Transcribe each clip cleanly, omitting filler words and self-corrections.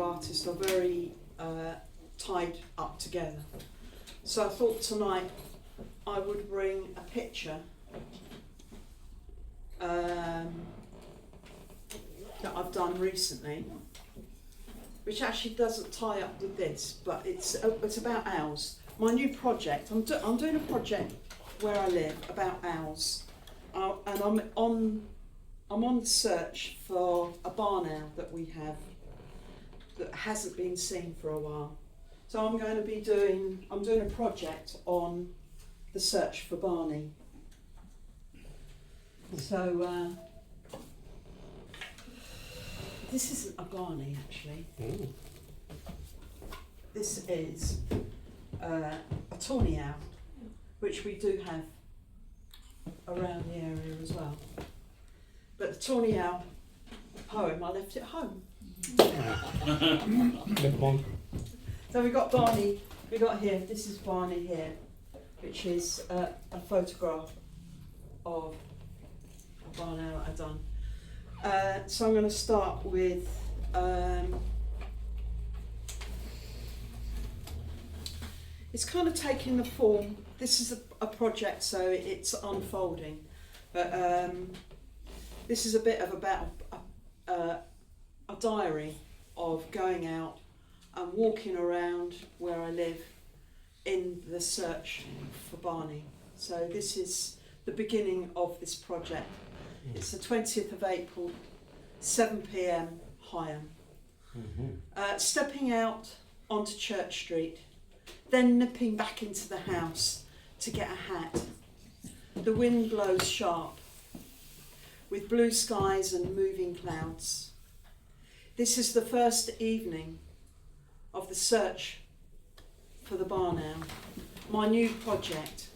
artists are very tied up together. So I thought tonight I would bring a picture that I've done recently, which actually doesn't tie up with this, but it's about owls. My new project, I'm doing a project where I live about owls, and I'm on the search for a barn owl that we have that hasn't been seen for a while. So I'm doing a project on the search for Barney. So this isn't a Barney actually. Ooh. This is a tawny owl, which we do have around the area as well. But the tawny owl poem, I left it home. Never mind. So we got Barney, we got here, this is Barney here, which is a photograph of a barn owl I've done. So I'm going to start with it's kind of taking the form, this is a project so it's unfolding, but this is a bit of about a diary of going out and walking around where I live in the search for Barney. So this is the beginning of this project. It's the 20th of April, 7 p.m, Higham. Stepping out onto Church Street, then nipping back into the house to get a hat. The wind blows sharp, with blue skies and moving clouds. This is the first evening of the search for the barn owl, my new project,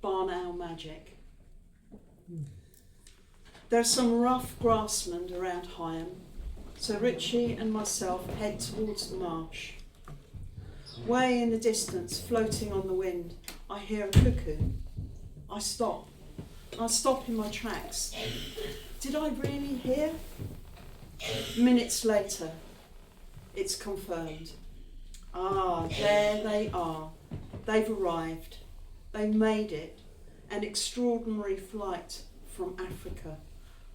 Barn Owl Magic. There's some rough grassland around Higham, so Richie and myself head towards the marsh. Way in the distance, floating on the wind, I hear a cuckoo. I stop in my tracks. Did I really hear? Minutes later, it's confirmed. Ah, there they are. They've arrived. They made it. An extraordinary flight from Africa,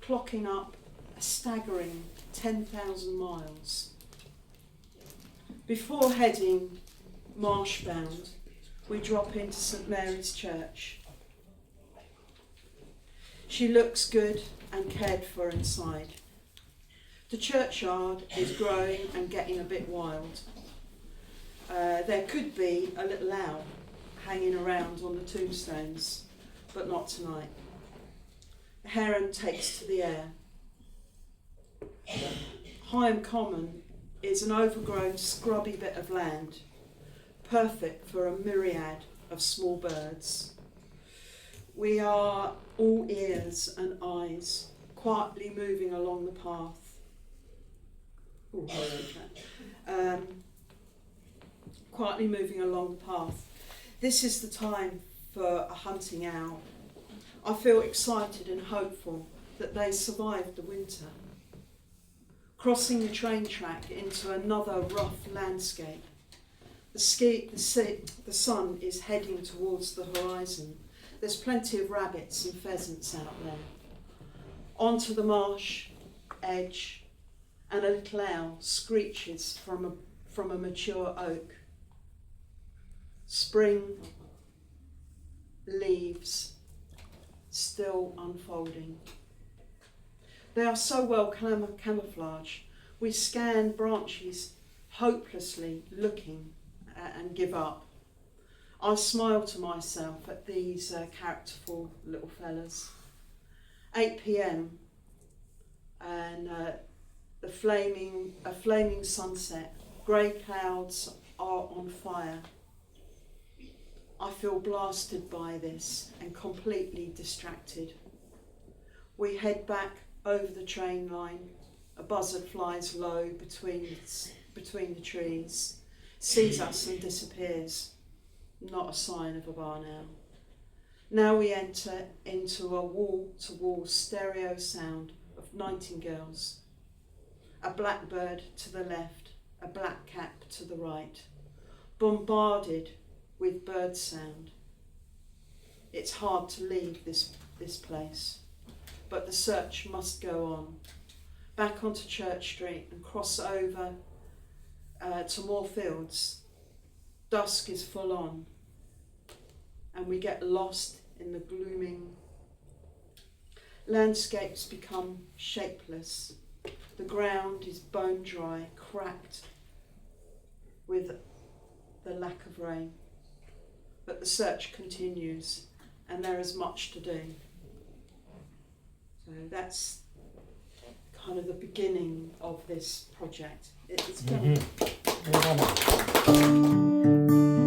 clocking up a staggering 10,000 miles. Before heading marsh-bound, we drop into St Mary's Church. She looks good and cared for inside. The churchyard is growing and getting a bit wild. There could be a little owl hanging around on the tombstones, but not tonight. The heron takes to the air. Higham Common is an overgrown, scrubby bit of land, perfect for a myriad of small birds. We are all ears and eyes, quietly moving along the path. Ooh, quietly moving along the path. This is the time for a hunting owl. I feel excited and hopeful that they survived the winter. Crossing the train track into another rough landscape. The sun is heading towards the horizon. There's plenty of rabbits and pheasants out there. Onto the marsh edge, and a little owl screeches from a mature oak. Spring leaves still unfolding. They are so well camouflaged. We scan branches hopelessly looking and give up. I smile to myself at these characterful little fellas. 8 p.m. and a flaming sunset. Grey clouds are on fire. I feel blasted by this and completely distracted. We head back over the train line. A buzzard flies low between the trees, sees us and disappears. Not a sign of a barn owl. Now we enter into a wall-to-wall stereo sound of nightingales. a blackbird to the left, a black cap to the right, bombarded with bird sound. It's hard to leave this place, but the search must go on. Back onto Church Street and cross over to more fields. Dusk is full on, and we get lost in the glooming. Landscapes become shapeless. The ground is bone dry, cracked with the lack of rain. But the search continues, and there is much to do. So that's kind of the beginning of this project. It's Mm-hmm.